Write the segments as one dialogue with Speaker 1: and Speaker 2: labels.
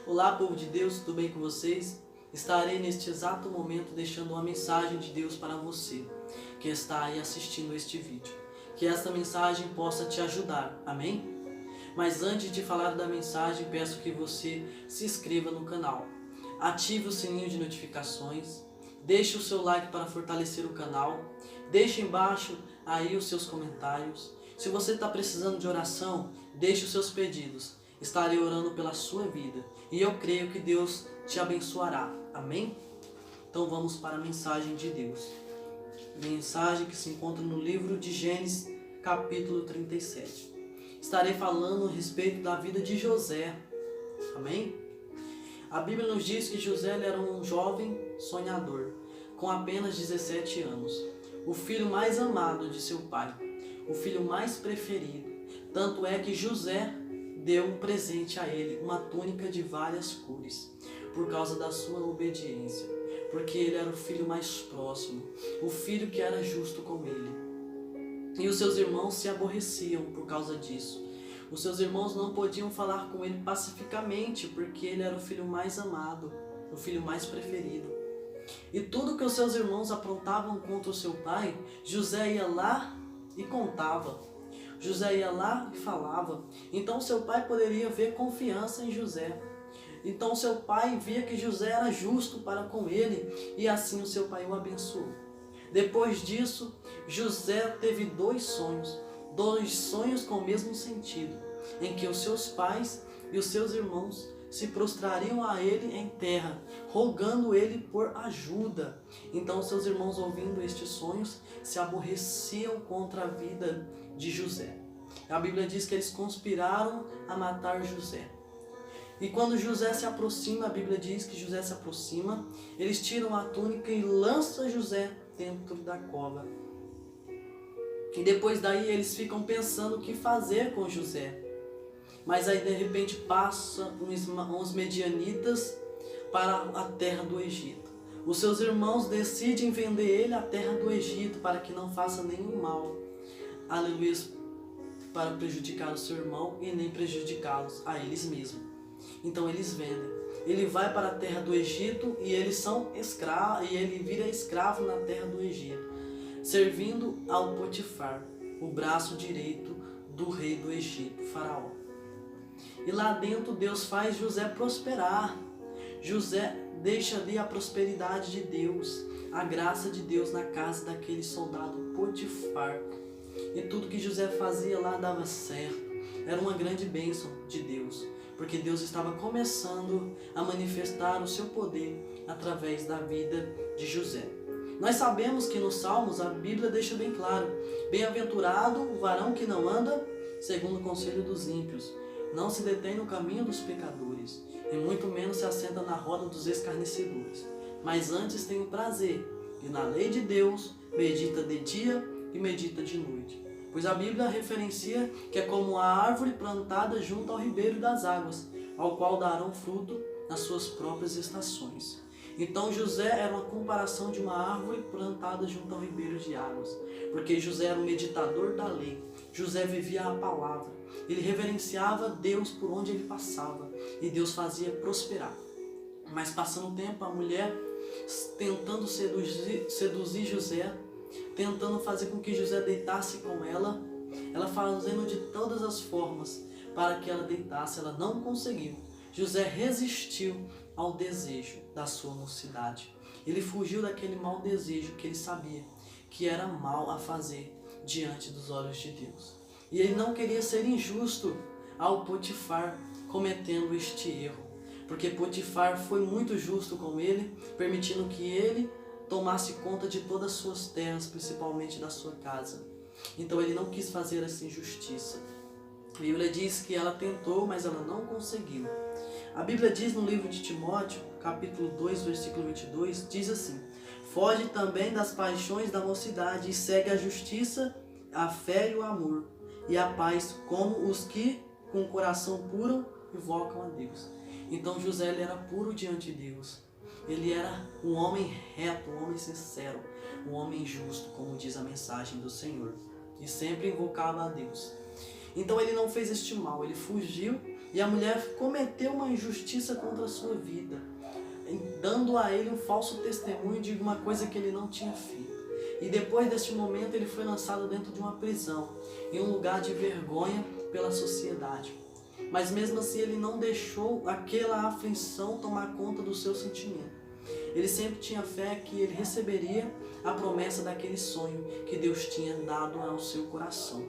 Speaker 1: Olá, povo de Deus, tudo bem com vocês? Estarei neste exato momento deixando uma mensagem de Deus para você que está aí assistindo este vídeo. Que esta mensagem possa te ajudar, amém? Mas antes de falar da mensagem, peço que você se inscreva no canal, ative o sininho de notificações, deixe o seu like para fortalecer o canal, deixe embaixo aí os seus comentários. Se você está precisando de oração, deixe os seus pedidos. Estarei orando pela sua vida e eu creio que Deus te abençoará. Amém? Então vamos para a mensagem de Deus. Mensagem que se encontra no livro de Gênesis, capítulo 37. Estarei falando a respeito da vida de José. Amém? A Bíblia nos diz que José era um jovem sonhador, com apenas 17 anos. O filho mais amado de seu pai, o filho mais preferido. Tanto é que José deu um presente a ele, uma túnica de várias cores, por causa da sua obediência, porque ele era o filho mais próximo, o filho que era justo com ele. E os seus irmãos se aborreciam por causa disso. Os seus irmãos não podiam falar com ele pacificamente, porque ele era o filho mais amado, o filho mais preferido. E tudo que os seus irmãos aprontavam contra o seu pai, José ia lá e contava. José ia lá e falava. Então seu pai poderia ver confiança em José. Então seu pai via que José era justo para com ele, e assim o seu pai o abençoou. Depois disso, José teve dois sonhos com o mesmo sentido, em que os seus pais e os seus irmãos se prostrariam a ele em terra, rogando ele por ajuda. Então seus irmãos, ouvindo estes sonhos, se aborreciam contra a vida de José. A Bíblia diz que eles conspiraram a matar José. E quando José se aproxima, a Bíblia diz que José se aproxima, eles tiram a túnica e lançam José dentro da cova. E depois daí eles ficam pensando o que fazer com José. Mas aí de repente passam uns medianitas para a terra do Egito. Os seus irmãos decidem vender ele à terra do Egito para que não faça nenhum mal. Aleluia, para prejudicar o seu irmão e nem prejudicá-los a eles mesmos. Então eles vendem. Ele vai para a terra do Egito e eles são escravos, e ele vira escravo na terra do Egito, servindo ao Potifar, o braço direito do rei do Egito, Faraó. E lá dentro Deus faz José prosperar. José deixa ali a prosperidade de Deus, a graça de Deus na casa daquele soldado Potifar. E tudo que José fazia lá dava certo. Era uma grande bênção de Deus, porque Deus estava começando a manifestar o seu poder através da vida de José. Nós sabemos que nos Salmos a Bíblia deixa bem claro: bem-aventurado o varão que não anda segundo o conselho dos ímpios, não se detém no caminho dos pecadores, e muito menos se assenta na roda dos escarnecedores. Mas antes tem o prazer, e na lei de Deus medita de dia e medita de noite. Pois a Bíblia referencia que é como a árvore plantada junto ao ribeiro das águas, ao qual darão fruto nas suas próprias estações. Então José era uma comparação de uma árvore plantada junto ao ribeiro de águas, porque José era um meditador da lei. José vivia a palavra, ele reverenciava Deus por onde ele passava, e Deus fazia prosperar. Mas passando o tempo, a mulher tentando seduzir José, tentando fazer com que José deitasse com ela fazendo de todas as formas para que ela deitasse, ela não conseguiu. José resistiu ao desejo da sua mocidade. Ele fugiu daquele mau desejo que ele sabia que era mal a fazer diante dos olhos de Deus. E ele não queria ser injusto ao Potifar cometendo este erro, porque Potifar foi muito justo com ele, permitindo que ele tomasse conta de todas as suas terras, principalmente da sua casa. Então ele não quis fazer essa injustiça. A Bíblia diz que ela tentou, mas ela não conseguiu. A Bíblia diz no livro de Timóteo, capítulo 2, versículo 22, diz assim: foge também das paixões da mocidade e segue a justiça, a fé e o amor, e a paz, como os que com o coração puro invocam a Deus. Então José ele era puro diante de Deus. Ele era um homem reto, um homem sincero, um homem justo, como diz a mensagem do Senhor, e sempre invocava a Deus. Então ele não fez este mal, ele fugiu E a mulher cometeu uma injustiça contra a sua vida, dando a ele um falso testemunho de uma coisa que ele não tinha feito. E depois deste momento ele foi lançado dentro de uma prisão, em um lugar de vergonha pela sociedade. Mas mesmo assim ele não deixou aquela aflição tomar conta do seu sentimento. Ele sempre tinha fé que ele receberia a promessa daquele sonho que Deus tinha dado ao seu coração.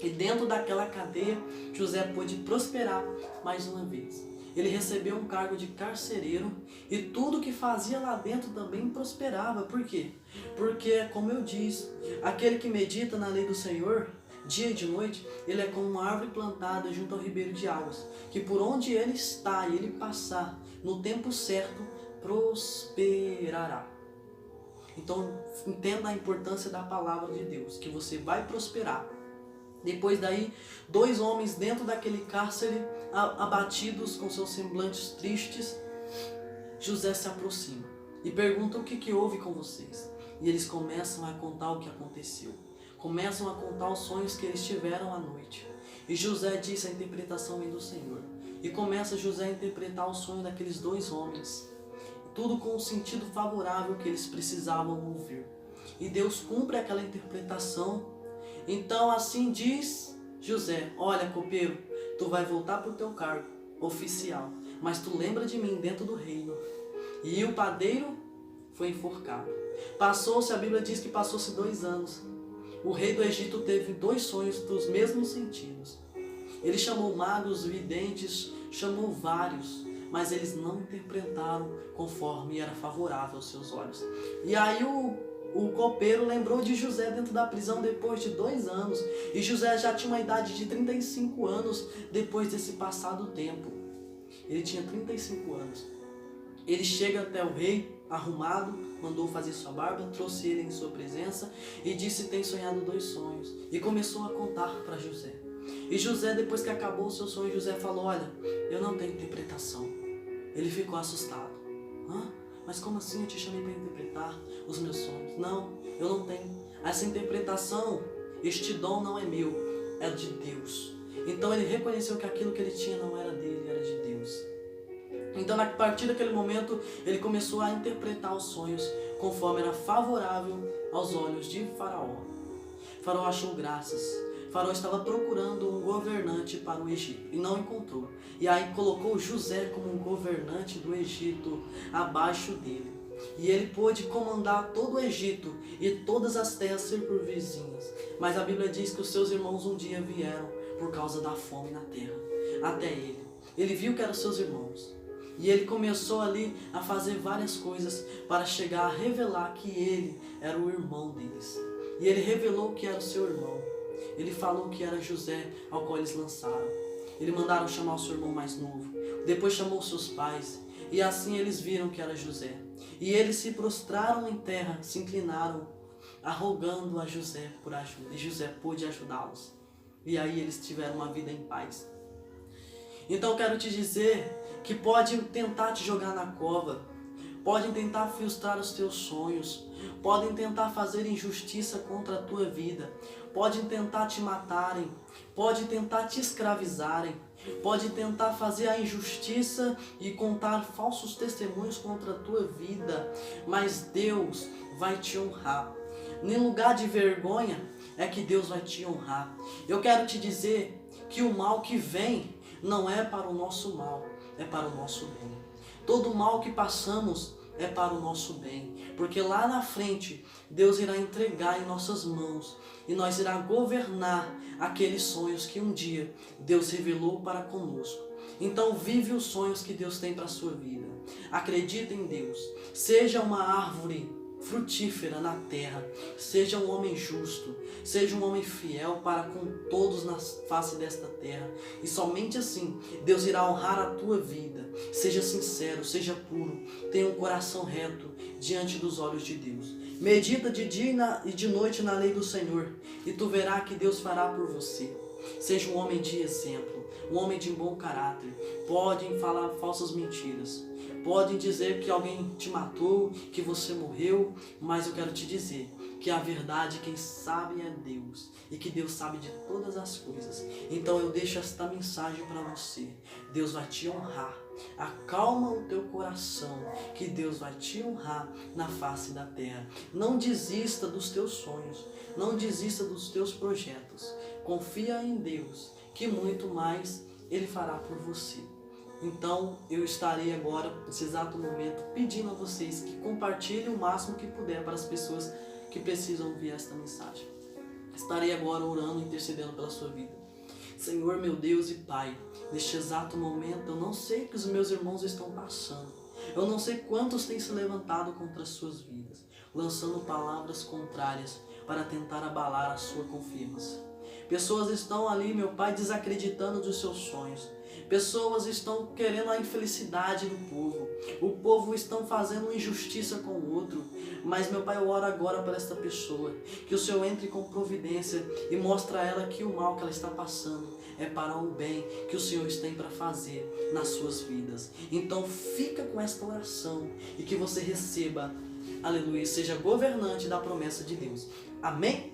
Speaker 1: E dentro daquela cadeia, José pôde prosperar mais uma vez. Ele recebeu um cargo de carcereiro e tudo que fazia lá dentro também prosperava. Por quê? Porque, como eu disse, aquele que medita na lei do Senhor, dia e de noite, ele é como uma árvore plantada junto ao ribeiro de águas, que por onde ele está e ele passar, no tempo certo, prosperará. Então, entenda a importância da palavra de Deus, que você vai prosperar. Depois daí, 2 homens dentro daquele cárcere, abatidos, com seus semblantes tristes, José se aproxima e pergunta o que houve com vocês. E eles começam a contar o que aconteceu. Começam a contar os sonhos que eles tiveram à noite. E José disse a interpretação do Senhor. E começa José a interpretar o sonho daqueles 2 homens. Tudo com o sentido favorável que eles precisavam ouvir. E Deus cumpre aquela interpretação. Então assim diz José: olha, copeiro, tu vai voltar para o teu cargo oficial, mas tu lembra de mim dentro do reino. E o padeiro foi enforcado. A Bíblia diz que passou-se 2 anos. O rei do Egito teve 2 sonhos dos mesmos sentidos. Ele chamou magos, videntes, chamou vários, mas eles não interpretaram conforme era favorável aos seus olhos. E aí o copeiro lembrou de José dentro da prisão depois de 2 anos. E José já tinha uma idade de 35 anos depois desse passado tempo. Ele tinha 35 anos. Ele chega até o rei arrumado, mandou fazer sua barba, trouxe ele em sua presença e disse: tem sonhado 2 sonhos. E começou a contar para José. E José, depois que acabou o seu sonho, José falou: olha, eu não tenho interpretação. Ele ficou assustado. Hã? Mas como assim? Eu te chamei para interpretar os meus sonhos. Não, eu não tenho. Essa interpretação, este dom não é meu, é de Deus. Então ele reconheceu que aquilo que ele tinha não era dele, era de Deus. Então a partir daquele momento, ele começou a interpretar os sonhos conforme era favorável aos olhos de Faraó. Faraó achou graças. Faraó estava procurando um governante para o Egito e não encontrou. E aí colocou José como um governante do Egito abaixo dele. E ele pôde comandar todo o Egito e todas as terras circunvizinhas. Mas a Bíblia diz que os seus irmãos um dia vieram por causa da fome na terra. Até ele. Ele viu que eram seus irmãos. E ele começou ali a fazer várias coisas para chegar a revelar que ele era o irmão deles. E ele revelou que era o seu irmão. Ele falou que era José ao qual eles lançaram. Ele mandaram chamar o seu irmão mais novo. Depois chamou seus pais. E assim eles viram que era José. E eles se prostraram em terra, se inclinaram, rogando a José por ajuda. E José pôde ajudá-los. E aí eles tiveram uma vida em paz. Então eu quero te dizer que pode tentar te jogar na cova. Podem tentar frustrar os teus sonhos. Podem tentar fazer injustiça contra a tua vida. Podem tentar te matarem. Podem tentar te escravizarem. Podem tentar fazer a injustiça e contar falsos testemunhos contra a tua vida. Mas Deus vai te honrar. Em lugar de vergonha é que Deus vai te honrar. Eu quero te dizer que o mal que vem não é para o nosso mal, é para o nosso bem. Todo o mal que passamos é para o nosso bem, porque lá na frente Deus irá entregar em nossas mãos e nós irá governar aqueles sonhos que um dia Deus revelou para conosco. Então vive os sonhos que Deus tem para a sua vida. Acredita em Deus. Seja uma árvore frutífera na terra. Seja um homem justo. Seja um homem fiel para com todos na face desta terra. E somente assim Deus irá honrar a tua vida. Seja sincero, seja puro. Tenha um coração reto diante dos olhos de Deus. Medita de dia e de noite na lei do Senhor. E tu verás que Deus fará por você. Seja um homem de exemplo. um homem de bom caráter. Podem falar falsas mentiras. Podem dizer que alguém te matou, que você morreu, mas eu quero te dizer que a verdade quem sabe é Deus e que Deus sabe de todas as coisas. Então eu deixo esta mensagem para você. Deus vai te honrar. Acalma o teu coração, que Deus vai te honrar na face da terra. Não desista dos teus sonhos, não desista dos teus projetos. Confia em Deus, que muito mais Ele fará por você. Então eu estarei agora, nesse exato momento, pedindo a vocês que compartilhem o máximo que puder para as pessoas que precisam ouvir esta mensagem. Estarei agora orando e intercedendo pela sua vida. Senhor, meu Deus e Pai, neste exato momento eu não sei o que os meus irmãos estão passando. Eu não sei quantos têm se levantado contra as suas vidas, lançando palavras contrárias para tentar abalar a sua confiança. Pessoas estão ali, meu Pai, desacreditando dos seus sonhos. Pessoas estão querendo a infelicidade do povo. O povo estão fazendo injustiça com o outro. Mas, meu Pai, eu oro agora para esta pessoa. Que o Senhor entre com providência e mostre a ela que o mal que ela está passando é para o bem que o Senhor tem para fazer nas suas vidas. Então, fica com esta oração e que você receba, aleluia, seja governante da promessa de Deus. Amém?